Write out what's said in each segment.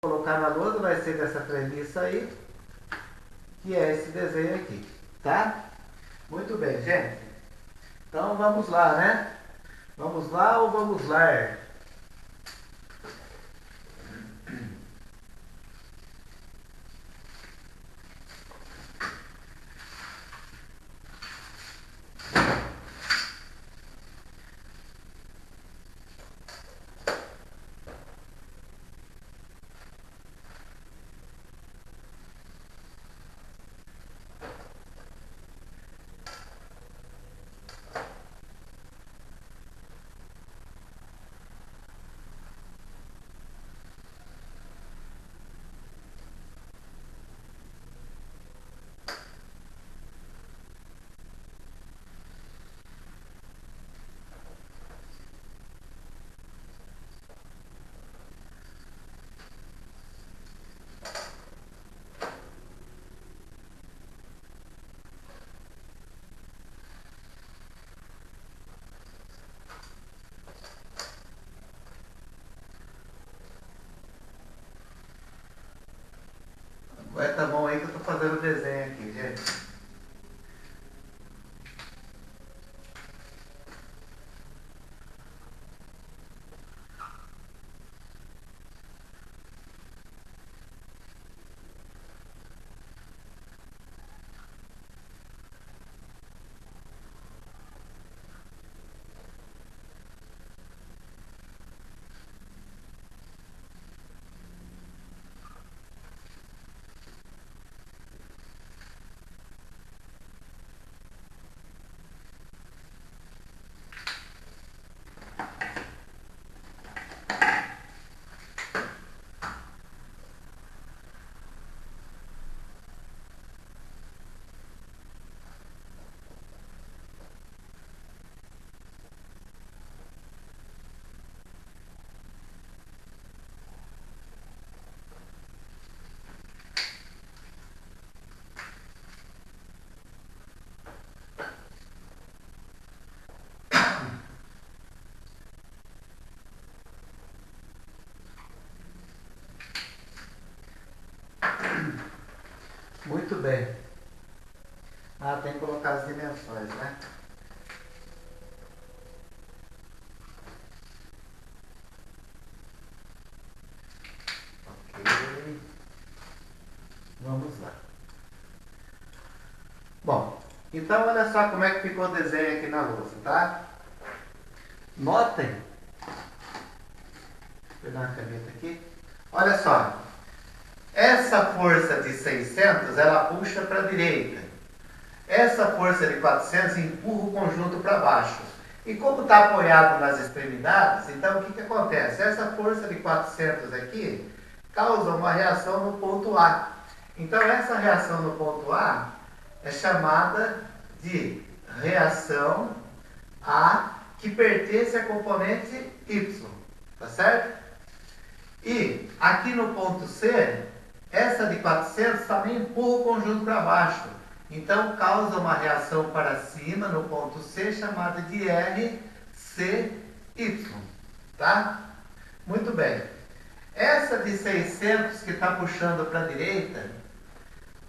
colocar na lousa vai ser dessa premissa aí, que é esse desenho aqui, tá? Muito bem, gente. Então vamos lá, né? Vamos lá ou vamos lá? Aguenta a mão aí que eu tô fazendo o desenho aqui, gente. Muito bem. Ah, tem que colocar as dimensões, né? Ok. Vamos lá. Bom, então olha só como é que ficou o desenho aqui na lousa, tá? Notem. Vou pegar uma caneta aqui. Olha só. Essa força de 600, ela puxa para a direita. Essa força de 400 empurra o conjunto para baixo. E como está apoiado nas extremidades, então o que acontece? Essa força de 400 aqui causa uma reação no ponto A. Então essa reação no ponto A é chamada de reação A, que pertence à componente Y. Tá certo? E aqui no ponto C, essa de 400 também empurra o conjunto para baixo. Então causa uma reação para cima no ponto C chamada de RCY. Tá? Muito bem. Essa de 600 que está puxando para a direita,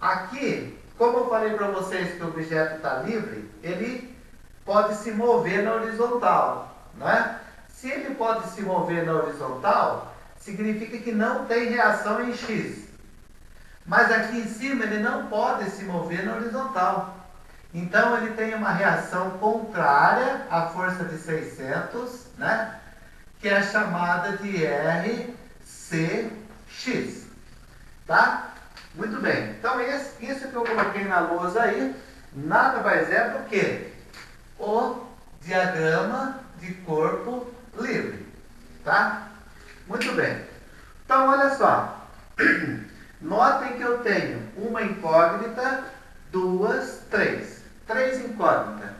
aqui, como eu falei para vocês que o objeto está livre, ele pode se mover na horizontal. Né? Se ele pode se mover na horizontal, significa que não tem reação em X. Mas aqui em cima ele não pode se mover na horizontal. Então ele tem uma reação contrária à força de 600, né? Que é chamada de RCX. Tá? Muito bem. Então isso que eu coloquei na lousa aí, nada mais é do que o diagrama de corpo livre. Tá? Muito bem. Então olha só. Notem que eu tenho uma incógnita, duas, três. Três incógnitas.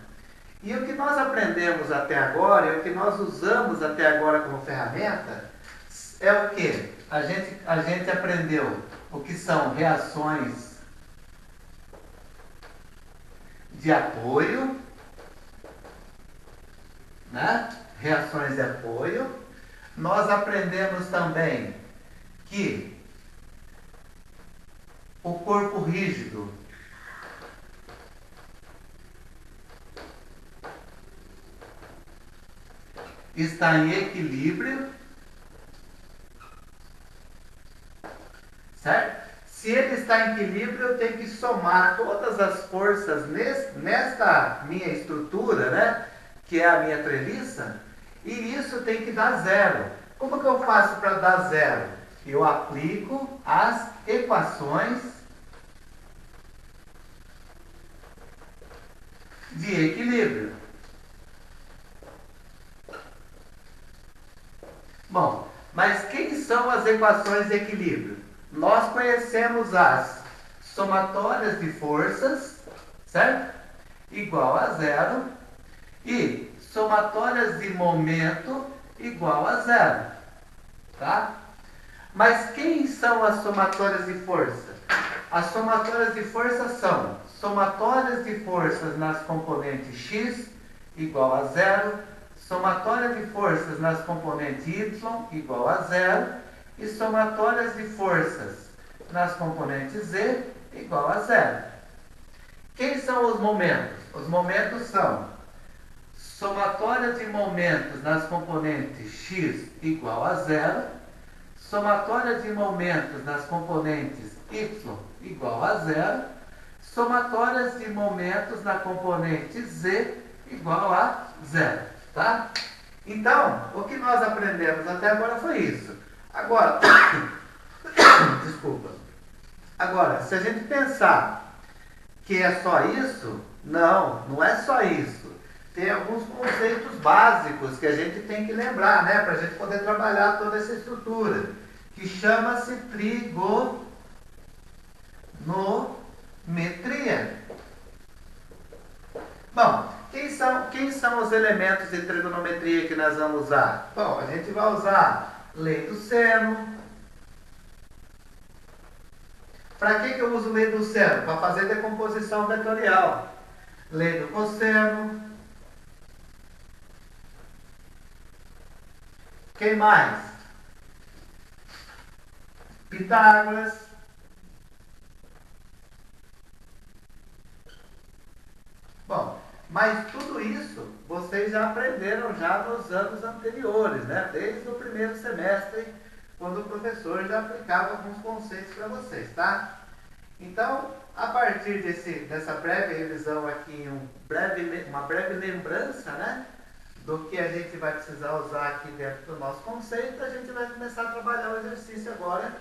E o que nós aprendemos até agora, e o que nós usamos até agora como ferramenta, é o que? A gente aprendeu o que são reações de apoio, né? Reações de apoio. Nós aprendemos também que rígido está em equilíbrio, certo? Se ele está em equilíbrio, eu tenho que somar todas as forças nesta minha estrutura, né? Que é a minha treliça, e isso tem que dar zero. Como que eu faço para dar zero? Eu aplico as equações de equilíbrio. Bom, mas quem são as equações de equilíbrio? Nós conhecemos as somatórias de forças, certo? Igual a zero, e somatórias de momento igual a zero, tá? Mas quem são as somatórias de força? As somatórias de força são somatórias de forças nas componentes x igual a zero, somatória de forças nas componentes y igual a zero e somatórias de forças nas componentes z igual a zero. Quem são os momentos? Os momentos são somatória de momentos nas componentes x igual a zero, somatória de momentos nas componentes y igual a zero, somatórias de momentos na componente z igual a zero, tá? Então, o que nós aprendemos até agora foi isso. Agora, desculpa. Agora, se a gente pensar que é só isso, não é só isso. Tem alguns conceitos básicos que a gente tem que lembrar, né? Para a gente poder trabalhar toda essa estrutura, que chama-se trigonometria. Bom, quem são os elementos de trigonometria que nós vamos usar? Bom, a gente vai usar lei do seno. Para que eu uso lei do seno? Para fazer decomposição vetorial. Lei do cosseno. Quem mais? Pitágoras. Bom, mas tudo isso vocês já aprenderam já nos anos anteriores, né? Desde o primeiro semestre, quando o professor já aplicava alguns conceitos para vocês, tá? Então, a partir dessa breve revisão aqui, uma breve lembrança, né? Do que a gente vai precisar usar aqui dentro do nosso conceito, a gente vai começar a trabalhar o exercício agora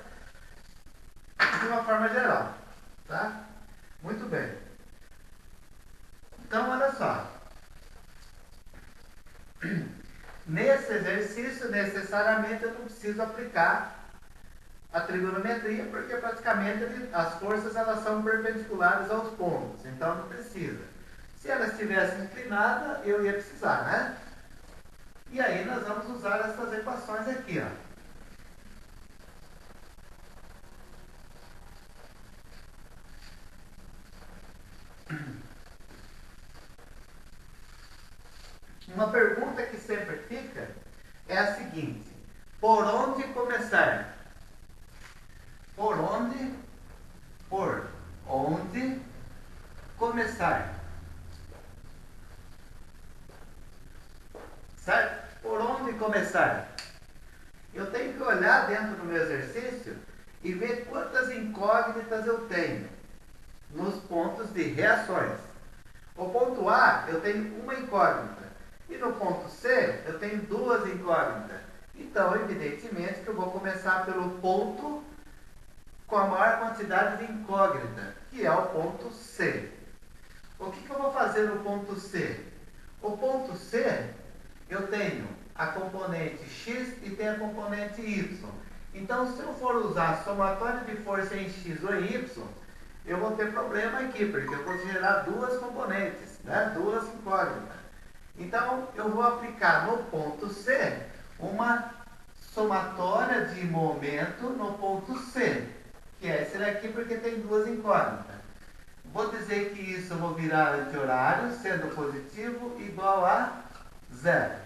de uma forma geral, tá? Muito bem. Então, olha só. Nesse exercício, necessariamente, eu não preciso aplicar a trigonometria, porque praticamente as forças elas são perpendiculares aos pontos, então não precisa. Se elas estivessem inclinadas, eu ia precisar, né? E aí nós vamos usar essas equações aqui, ó. Uma pergunta que sempre fica é a seguinte: por onde começar? Por onde começar? Certo? Por onde começar? Eu tenho que olhar dentro do meu exercício e ver quantas incógnitas eu tenho nos pontos de reações. O ponto A, eu tenho uma incógnita. E no ponto C, eu tenho duas incógnitas. Então, evidentemente, que eu vou começar pelo ponto com a maior quantidade de incógnita, que é o ponto C. O que eu vou fazer no ponto C? O ponto C, eu tenho a componente x e tenho a componente y. Então, se eu for usar a somatória de força em x ou em y, eu vou ter problema aqui, porque eu vou gerar duas componentes, né? Duas incógnitas. Então, eu vou aplicar no ponto C uma somatória de momento no ponto C, que é esse daqui porque tem duas incógnitas. Vou dizer que isso eu vou virar anti-horário, sendo positivo, igual a zero.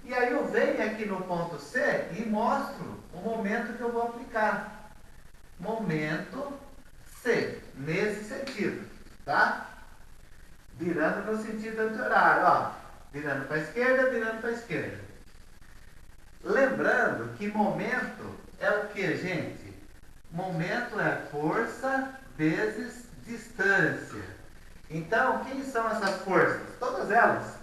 E aí eu venho aqui no ponto C e mostro o momento que eu vou aplicar. Momento C. C, nesse sentido, tá? Virando no sentido anti-horário, ó. Virando para a esquerda, virando para a esquerda. Lembrando que momento é o que, gente? Momento é força vezes distância. Então, quem são essas forças? Todas elas.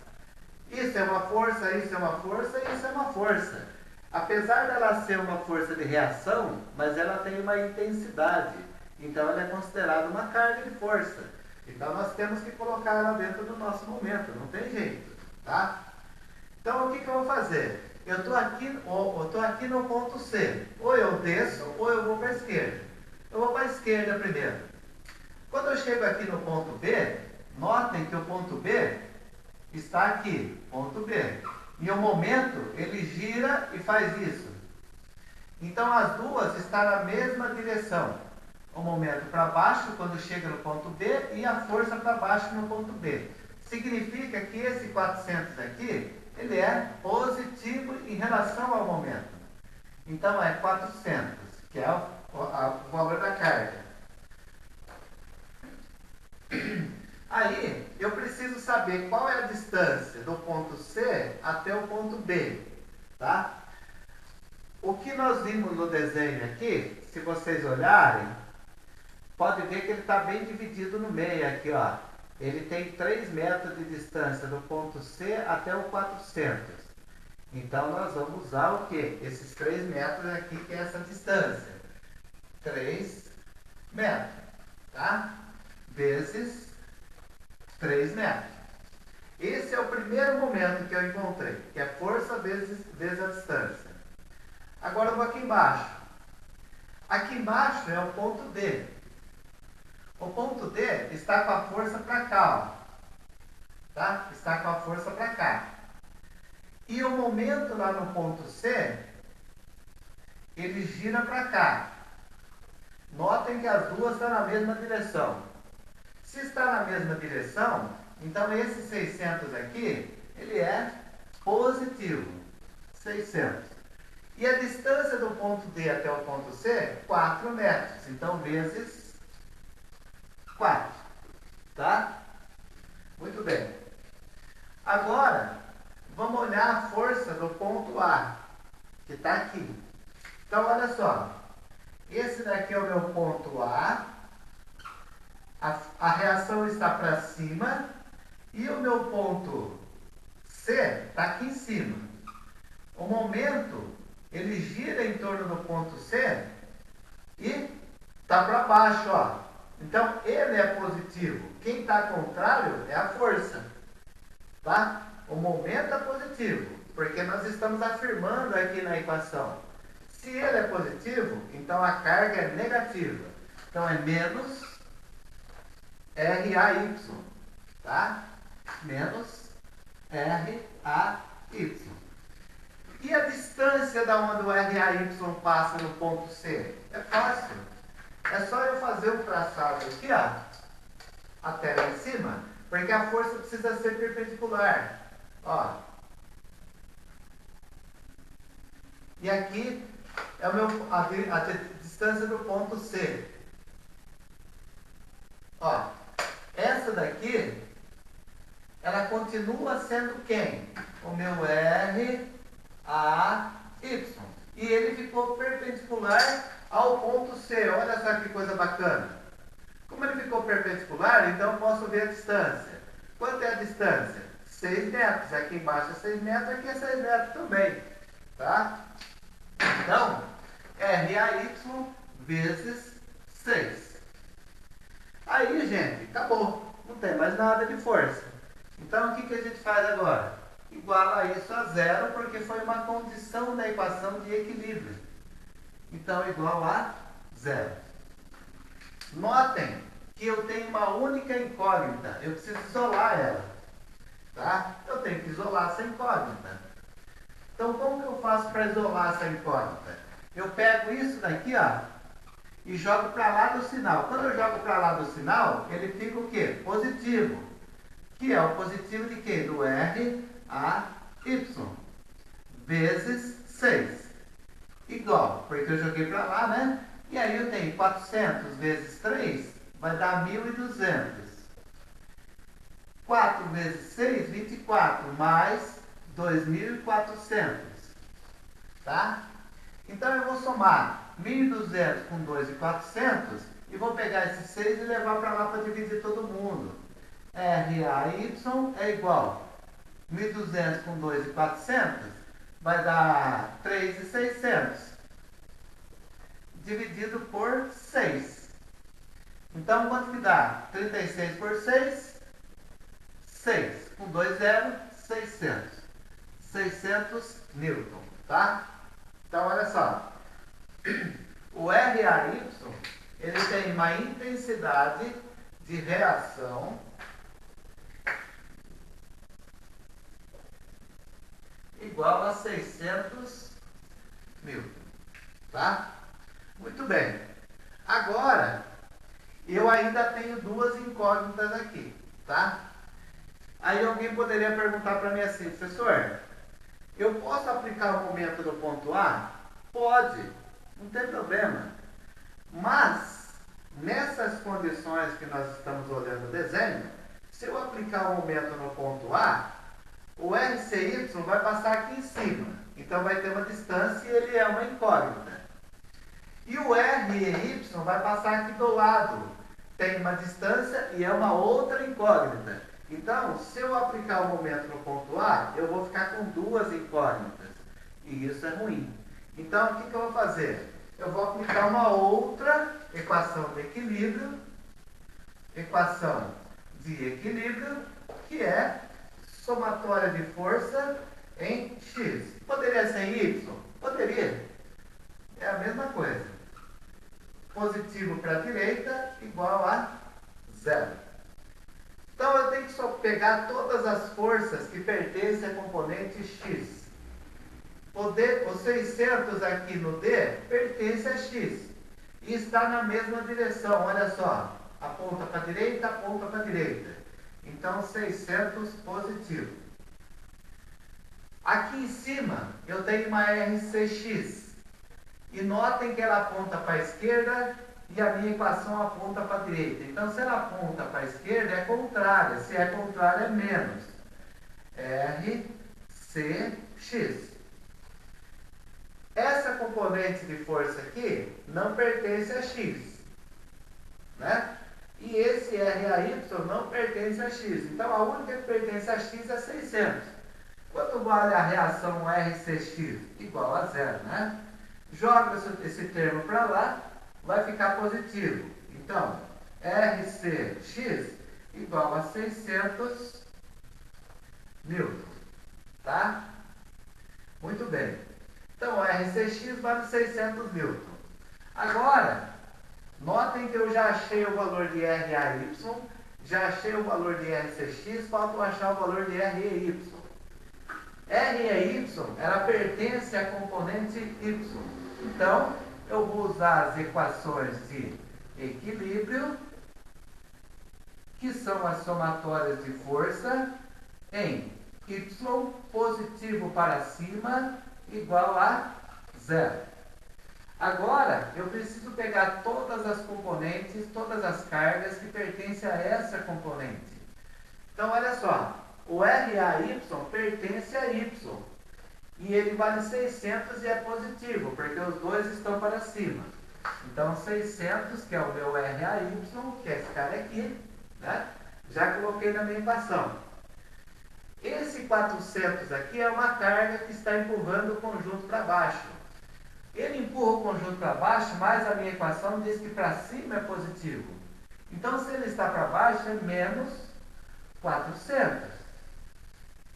Isso é uma força, isso é uma força, isso é uma força. Apesar dela ser uma força de reação, mas ela tem uma intensidade. Então, ela é considerada uma carga de força. Então, nós temos que colocar ela dentro do nosso momento. Não tem jeito, tá? Então, o que eu vou fazer? Eu estou aqui no ponto C. Ou eu desço, ou eu vou para a esquerda. Eu vou para a esquerda primeiro. Quando eu chego aqui no ponto B, notem que o ponto B está aqui, ponto B. E o momento, ele gira e faz isso. Então, as duas estão na mesma direção. O momento para baixo, quando chega no ponto B, e a força para baixo no ponto B. Significa que esse 400 aqui, ele é positivo em relação ao momento. Então, é 400, que é o valor da carga. Aí, eu preciso saber qual é a distância do ponto C até o ponto B, tá? O que nós vimos no desenho aqui, se vocês olharem, pode ver que ele está bem dividido no meio aqui, ó. Ele tem 3 metros de distância do ponto C até o 400. Então, nós vamos usar o quê? Esses 3 metros aqui, que é essa distância. 3 metros, tá? Vezes 3 metros. Esse é o primeiro momento que eu encontrei, que é força vezes a distância. Agora eu vou aqui embaixo. Aqui embaixo é o ponto D. O ponto D está com a força para cá, ó. Tá? Está com a força para cá. E o momento lá no ponto C, ele gira para cá. Notem que as duas estão na mesma direção. Se está na mesma direção, então esse 600 aqui, ele é positivo. 600. E a distância do ponto D até o ponto C, 4 metros. Então, vezes 4. Tá? Muito bem. Agora, vamos olhar a força do ponto A, que está aqui. Então, olha só. Esse daqui é o meu ponto A. A reação está para cima. E o meu ponto C está aqui em cima. O momento, ele gira em torno do ponto C e está para baixo, ó. Então, ele é positivo. Quem está contrário é a força. Tá? O momento é positivo, porque nós estamos afirmando aqui na equação. Se ele é positivo, então a carga é negativa. Então, é menos RAY. Tá? Menos RAY. E a distância da onde o RAY passa no ponto C? É fácil. É só eu fazer um traçado aqui, ó, até lá em cima, porque a força precisa ser perpendicular. Ó. E aqui é a distância do ponto C. Ó. Essa daqui, ela continua sendo quem? O meu RAY. E ele ficou perpendicular ao ponto C. Olha só que coisa bacana. Como ele ficou perpendicular, então eu posso ver a distância. Quanto é a distância? 6 metros. Aqui embaixo é 6 metros, aqui é 6 metros também. Tá? Então, RAY vezes 6. Aí, gente, acabou. Não tem mais nada de força. Então, o que a gente faz agora? Iguala isso a zero, porque foi uma condição da equação de equilíbrio. Então, igual a zero. Notem que eu tenho uma única incógnita. Eu preciso isolar ela. Tá? Eu tenho que isolar essa incógnita. Então, como que eu faço para isolar essa incógnita? Eu pego isso daqui, ó, e jogo para lá do sinal. Quando eu jogo para lá do sinal, ele fica o quê? Positivo. Que é o positivo de quê? Do RAY vezes 6. Igual, porque eu joguei para lá, né? E aí eu tenho 400 vezes 3 vai dar 1.200. 4 vezes 6, 24, mais 2.400. Tá? Então eu vou somar 1.200 com 2.400 e vou pegar esses 6 e levar para lá para dividir todo mundo. RAY é igual 1.200 com 2.400 vai dar 3.600 dividido por 6. Então, quanto que dá? 36 por 6, 6. Com 2 zeros, 600. 600 newton, tá? Então, olha só. O RAY, ele tem uma intensidade de reação igual a 600 newton, tá? Muito bem. Agora, eu ainda tenho duas incógnitas aqui, tá? Aí alguém poderia perguntar para mim assim, professor, eu posso aplicar o momento no ponto A? Pode, não tem problema. Mas, nessas condições que nós estamos olhando o desenho, se eu aplicar o momento no ponto A, o RCY vai passar aqui em cima. Então vai ter uma distância e ele é uma incógnita. E o REY vai passar aqui do lado. Tem uma distância e é uma outra incógnita. Então, se eu aplicar o momento no ponto A, eu vou ficar com duas incógnitas. E isso é ruim. Então, o que eu vou fazer? Eu vou aplicar uma outra equação de equilíbrio. Equação de equilíbrio, que é somatória de força em X. Poderia ser em Y? Poderia. É a mesma coisa. Positivo para a direita igual a 0. Então eu tenho que só pegar todas as forças que pertencem à componente X. O 600 aqui no D pertence a X. E está na mesma direção, olha só. Aponta para a direita, aponta para a direita. Então 600 positivo. Aqui em cima eu tenho uma RCX. E notem que ela aponta para a esquerda e a minha equação aponta para a direita. Então, se ela aponta para a esquerda, é contrária. Se é contrária, é menos. RCX. Essa componente de força aqui não pertence a X. Né? E esse RAY não pertence a X. Então, a única que pertence a X é 600. Quanto vale a reação RCX? Igual a 0, né? Joga esse termo para lá, vai ficar positivo. Então, RCX igual a 600 newton. Tá? Muito bem. Então, RCX vale 600 newton. Agora, notem que eu já achei o valor de RAY, já achei o valor de RCX, falta eu achar o valor de REY. REY, ela pertence à componente Y. Então, eu vou usar as equações de equilíbrio, que são as somatórias de força, em Y positivo para cima igual a 0. Agora, eu preciso pegar todas as componentes, todas as cargas que pertencem a essa componente. Então, olha só, o RAY pertence a Y. E ele vale 600 e é positivo, porque os dois estão para cima. Então, 600, que é o meu RAY, que é esse cara aqui, né? Já coloquei na minha equação. Esse 400 aqui é uma carga que está empurrando o conjunto para baixo. Ele empurra o conjunto para baixo, mas a minha equação diz que para cima é positivo. Então, se ele está para baixo, é menos 400.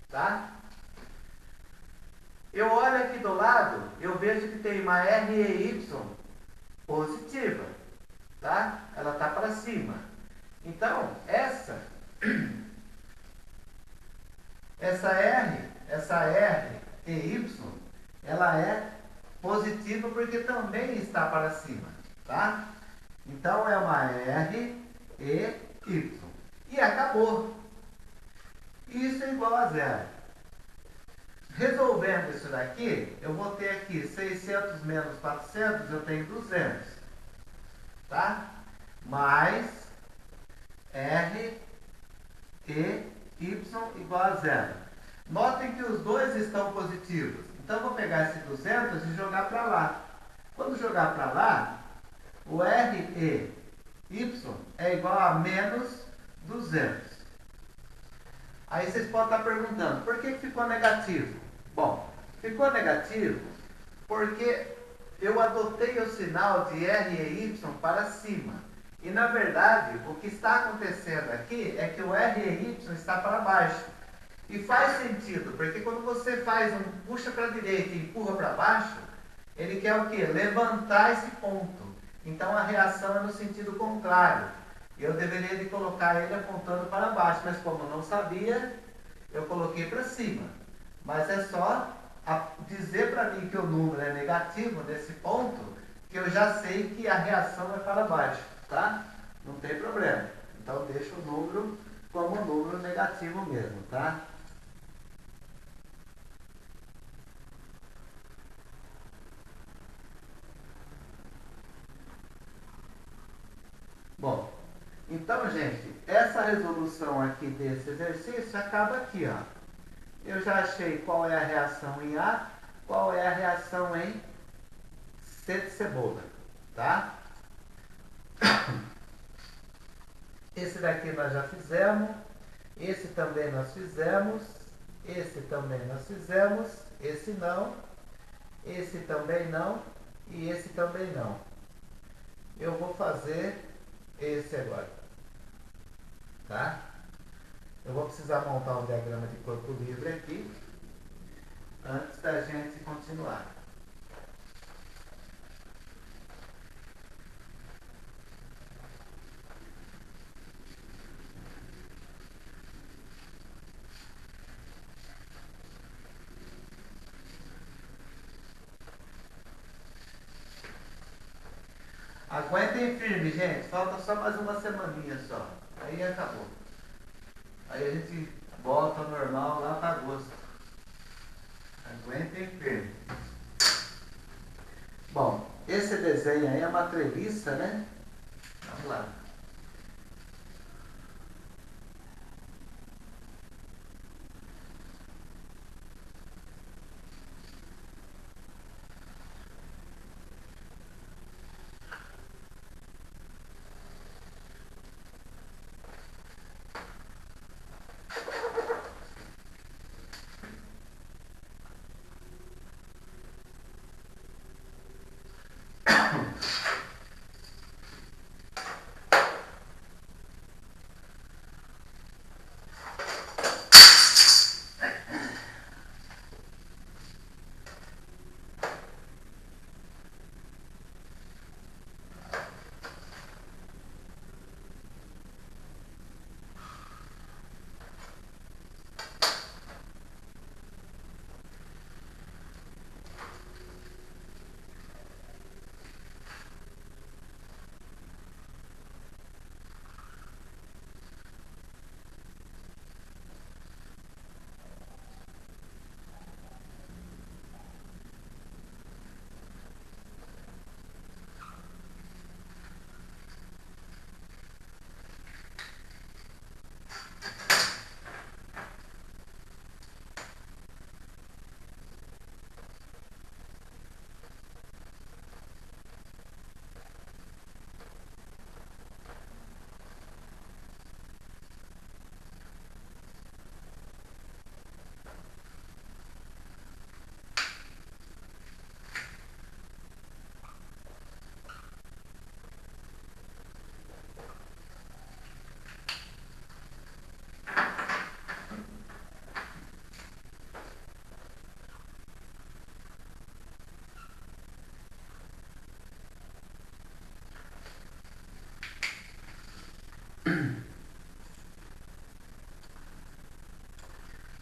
Tá? Eu olho aqui do lado, eu vejo que tem uma REY positiva, tá? Ela está para cima. Então, essa REY, ela é positiva porque também está para cima, tá? Então, é uma REY. E acabou. Isso é igual a 0. Resolvendo isso daqui, eu vou ter aqui 600 menos 400, eu tenho 200. pegar esse 200 e jogar para lá. Quando jogar para lá, o REY é igual a menos 200. Aí vocês podem estar perguntando, por que ficou negativo? Bom, ficou negativo porque eu adotei o sinal de REY para cima. E na verdade, o que está acontecendo aqui é que o REY está para baixo. E faz sentido, porque quando você puxa para a direita e empurra para baixo, ele quer o quê? Levantar esse ponto. Então a reação é no sentido contrário. Eu deveria de colocar ele apontando para baixo, mas como eu não sabia, eu coloquei para cima. Mas é só dizer para mim que o número é negativo nesse ponto, que eu já sei que a reação é para baixo, tá? Não tem problema. Então deixa o número como número negativo mesmo, tá? Bom, então, gente, essa resolução aqui desse exercício acaba aqui, ó. Eu já achei qual é a reação em A, qual é a reação em C de cebola, tá? Esse daqui nós já fizemos, esse também nós fizemos, esse também nós fizemos, esse não, esse também não e esse também não. Eu vou fazer esse agora, tá? Eu vou precisar montar um diagrama de corpo livre aqui, antes da gente continuar. Aguentem firme, gente. Falta só mais uma semaninha só. Aí acabou. Aí a gente volta ao normal lá para agosto. Aguentem firme. Bom, esse desenho aí é uma treliça, né? Vamos lá.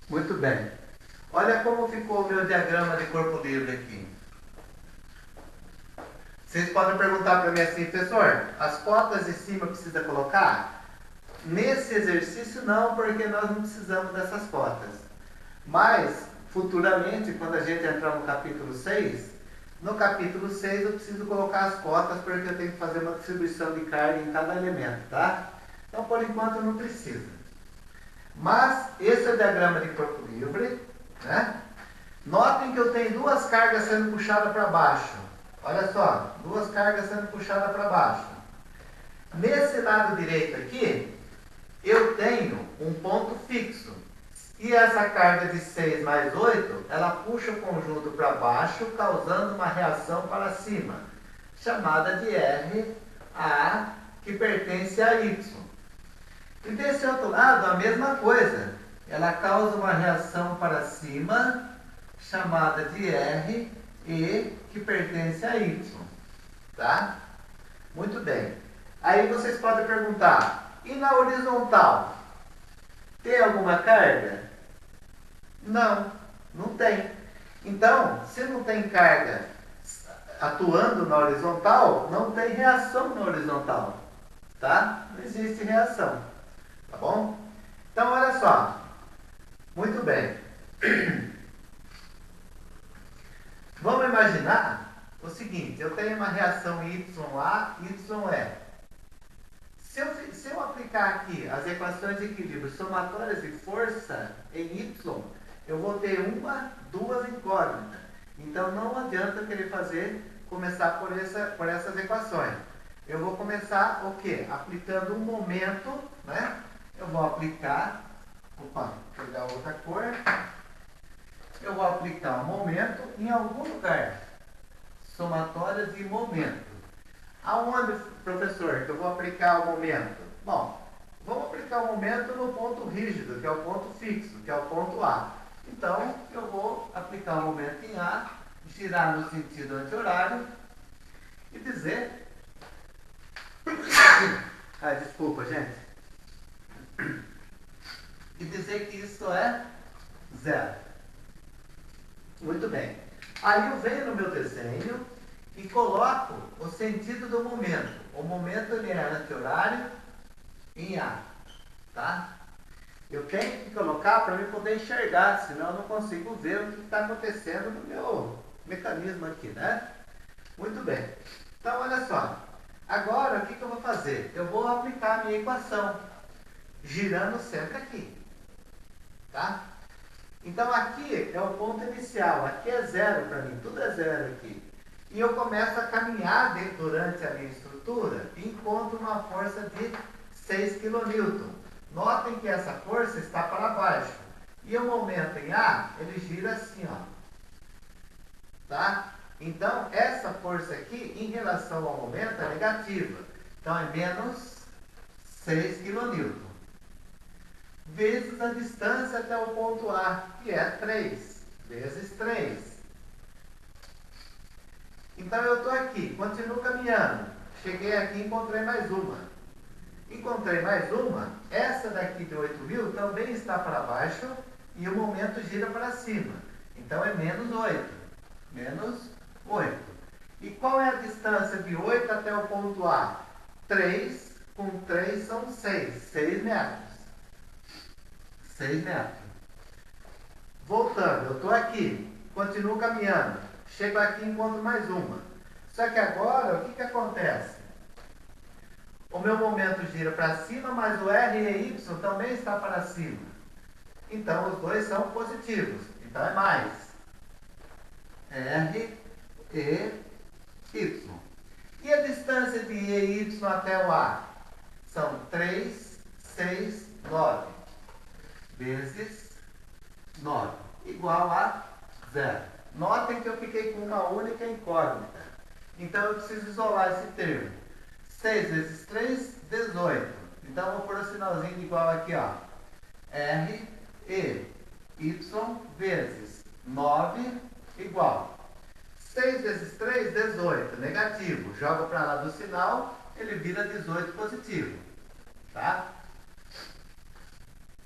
Muito bem. Olha como ficou o meu diagrama de corpo livre aqui. Vocês podem perguntar para mim assim, professor, as cotas de cima precisa colocar? Nesse exercício não, porque nós não precisamos dessas cotas. Mas, futuramente, quando a gente entrar no capítulo 6, no capítulo 6 eu preciso colocar as cotas porque eu tenho que fazer uma distribuição de carga em cada elemento, tá? Então, por enquanto, não precisa. Mas, esse é o diagrama de corpo livre, né? Notem que eu tenho duas cargas sendo puxadas para baixo. Olha só, duas cargas sendo puxadas para baixo. Nesse lado direito aqui, eu tenho um ponto fixo. E essa carga de 6 mais 8, ela puxa o conjunto para baixo, causando uma reação para cima, chamada de RA, que pertence a Y. E desse outro lado, a mesma coisa. Ela causa uma reação para cima, chamada de RE, que pertence a Y. Tá? Muito bem. Aí vocês podem perguntar, e na horizontal? Tem alguma carga? Não, não tem. Então, se não tem carga atuando na horizontal, não tem reação na horizontal. Tá? Não existe reação. Tá bom? Então, olha só. Muito bem. Vamos imaginar o seguinte, eu tenho uma reação YA, YE. Se eu aplicar aqui as equações de equilíbrio somatórias de força em Y, eu vou ter uma, duas incógnitas. Então não adianta eu querer começar por essas equações. Eu vou começar o quê? Aplicando um momento, né? Eu vou aplicar, vou pegar outra cor. Eu vou aplicar um momento em algum lugar. Somatória de momento. Aonde, professor, que eu vou aplicar o momento? Bom, vamos aplicar o momento no ponto rígido, que é o ponto fixo, que é o ponto A. Então, eu vou aplicar o momento em A, girar no sentido anti-horário e dizer... desculpa, gente. E dizer que isso é zero. Muito bem. Aí eu venho no meu desenho e coloco o sentido do momento. O momento ele é anti-horário em A. Tá? Eu tenho que colocar para eu poder enxergar, senão eu não consigo ver o que está acontecendo no meu mecanismo aqui, né? Muito bem. Então, olha só. Agora, o que eu vou fazer? Eu vou aplicar a minha equação, girando sempre aqui. Tá? Então, aqui é o ponto inicial. Aqui é zero para mim. Tudo é zero aqui. E eu começo a caminhar durante a minha estrutura e encontro uma força de 6 kN. Notem que essa força está para baixo. E o momento em A, ele gira assim, ó. Tá? Então, essa força aqui, em relação ao momento, é negativa. Então, é menos 6 kN. Vezes a distância até o ponto A, que é 3. Vezes 3. Então, eu estou aqui, continuo caminhando. Cheguei aqui e encontrei mais uma. Encontrei mais uma. Essa daqui de 8.000 também está para baixo e o momento gira para cima. Então, é menos 8. Menos 8. E qual é a distância de 8 até o ponto A? 3 com 3 são 6. 6 metros. 6 metros. Voltando, eu estou aqui. Continuo caminhando. Chego aqui e encontro mais uma. Só que agora, o que acontece? O meu momento gira para cima, mas o R e Y também está para cima. Então, os dois são positivos. Então, é mais. R e Y. E a distância de E e Y até o A? São 3, 6, 9. Vezes 9. Igual a 0. Notem que eu fiquei com uma única incógnita. Então, eu preciso isolar esse termo. 6 vezes 3, 18. Então, eu vou pôr o sinalzinho de igual aqui, ó. R, E, Y vezes 9 igual. 6 vezes 3, 18. Negativo. Jogo para lá do sinal, ele vira 18 positivo. Tá?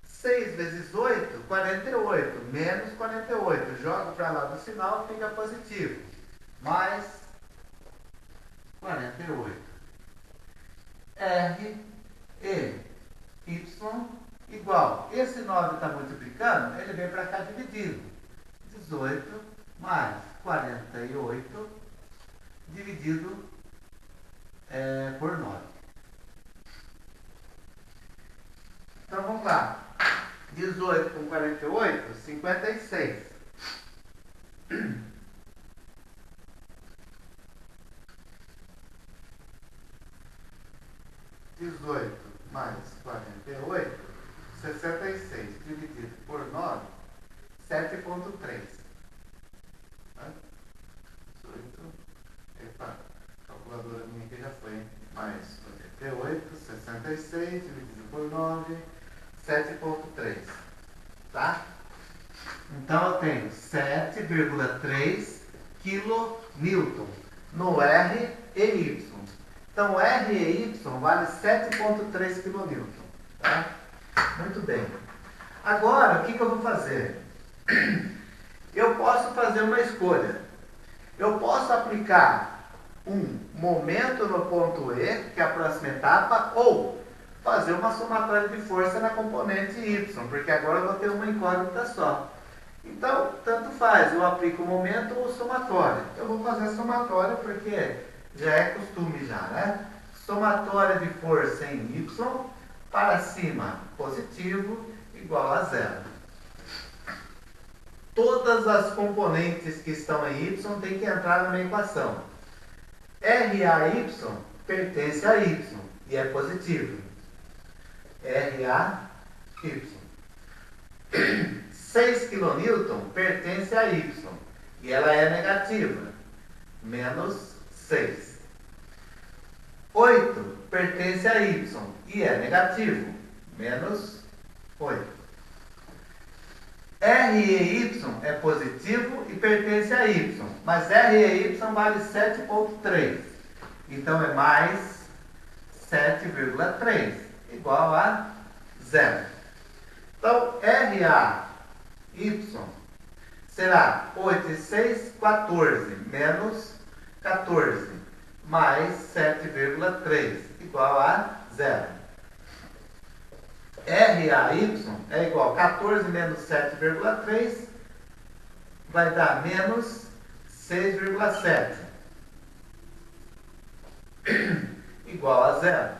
6 vezes 8, 48. Menos 48. Jogo para lá do sinal, fica positivo. Mais 48. R, E, Y igual. Esse 9 está multiplicando, ele vem para cá dividido. 18 mais 48 dividido por 9. Então vamos lá. 18 com 48, 56. 18 mais 48, 66 dividido por 9, 7,3. 18, epa, a calculadora minha aqui já foi, mais 88, 66 dividido por 9, 7,3. Tá? Então eu tenho 7,3 kN no R e Y. Então R e Y vale 7,3 kN. Tá? Muito bem. Agora, o que eu vou fazer? Eu posso fazer uma escolha. Eu posso aplicar um momento no ponto E, que é a próxima etapa, ou fazer uma somatória de força na componente Y, porque agora eu vou ter uma incógnita só. Então, tanto faz, eu aplico o momento ou somatória. Eu vou fazer a somatória porque já é costume já, né? Somatória de força em Y, para cima positivo, igual a zero. Todas as componentes que estão em Y têm que entrar na minha equação. RAY pertence a Y e é positivo. RAY. 6 kN pertence a Y e ela é negativa, menos 6. 8 pertence a Y e é negativo, menos 8. R e Y é positivo e pertence a Y, mas R e Y vale 7,3. Então é mais 7,3, igual a zero. Então, RAY será 8 e 6, 14, menos 14, mais 7,3, igual a zero. RAY é igual a 14 menos 7,3, vai dar menos 6,7, igual a zero.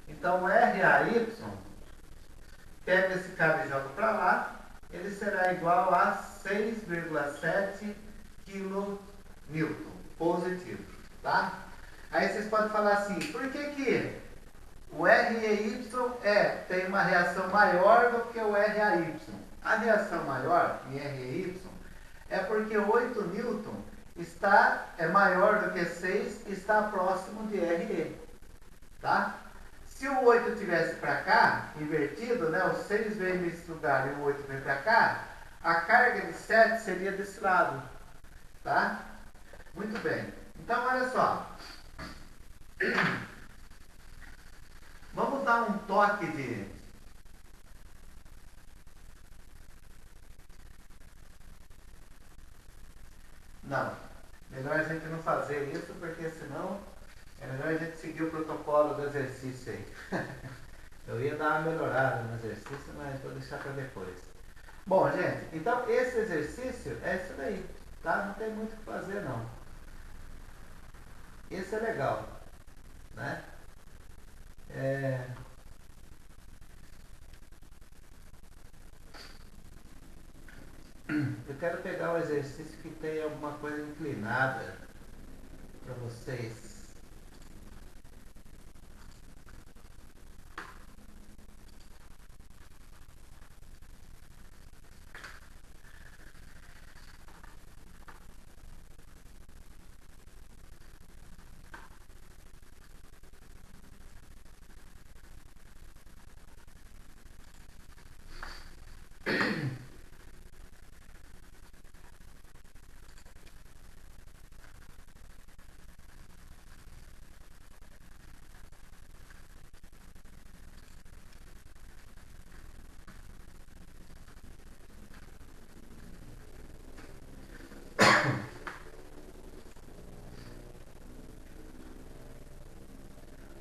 Então, RAY, pega esse cara e joga para lá, ele será igual a 6,7 kN, positivo, tá? Aí vocês podem falar assim, por que o REY tem uma reação maior do que o RAY? A reação maior em REY é porque 8 N é maior do que 6 e está próximo de RE, tá? Se o 8 tivesse para cá, invertido, né, o 6 vem nesse lugar e o 8 vem para cá, a carga de 7 seria desse lado, tá? Muito bem. Então, olha só. Vamos dar um toque de... Não, melhor a gente não fazer isso, porque senão é melhor a gente seguir o protocolo do exercício aí. Eu ia dar uma melhorada no exercício, mas vou deixar para depois. Bom, gente, então esse exercício é isso daí, tá? Não tem muito o que fazer, não. Esse é legal, né? Eu quero pegar um exercício que tenha alguma coisa inclinada para vocês.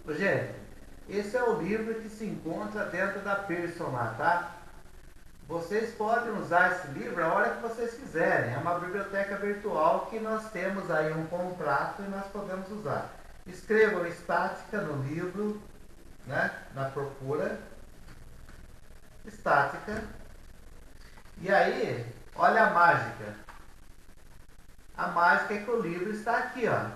Gente, esse é o livro que se encontra dentro da Pearson lá, tá? Vocês podem usar esse livro a hora que vocês quiserem. É uma biblioteca virtual que nós temos aí um contrato e nós podemos usar. Escrevam estática no livro, né? Na procura. Estática. E aí, olha a mágica. A mágica é que o livro está aqui, ó,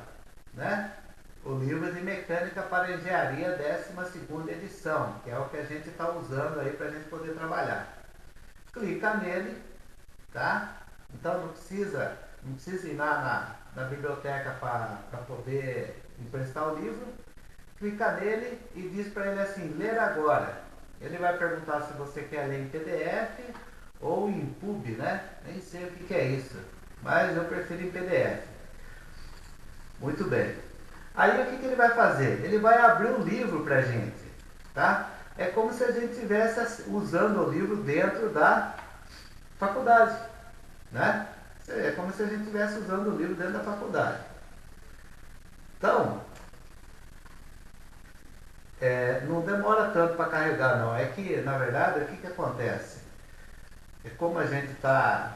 né? o livro de Mecânica para Engenharia, 12ª edição, que é o que a gente está usando aí para a gente poder trabalhar. Clica nele, tá? Então não precisa ir na biblioteca para poder emprestar o livro. Clica nele e diz para ele assim, ler agora. Ele vai perguntar se você quer ler em PDF ou em PUB, né? Nem sei o que é isso, mas eu prefiro em PDF. Muito bem. Aí o que ele vai fazer? Ele vai abrir o livro para a gente, tá? É como se a gente estivesse usando o livro dentro da faculdade, né? É como se a gente estivesse usando o livro dentro da faculdade. Então, não demora tanto para carregar, não. É que, na verdade, o que acontece? É como a gente está...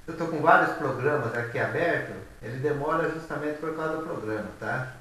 Eu estou com vários programas aqui abertos, ele demora justamente por causa do programa, tá?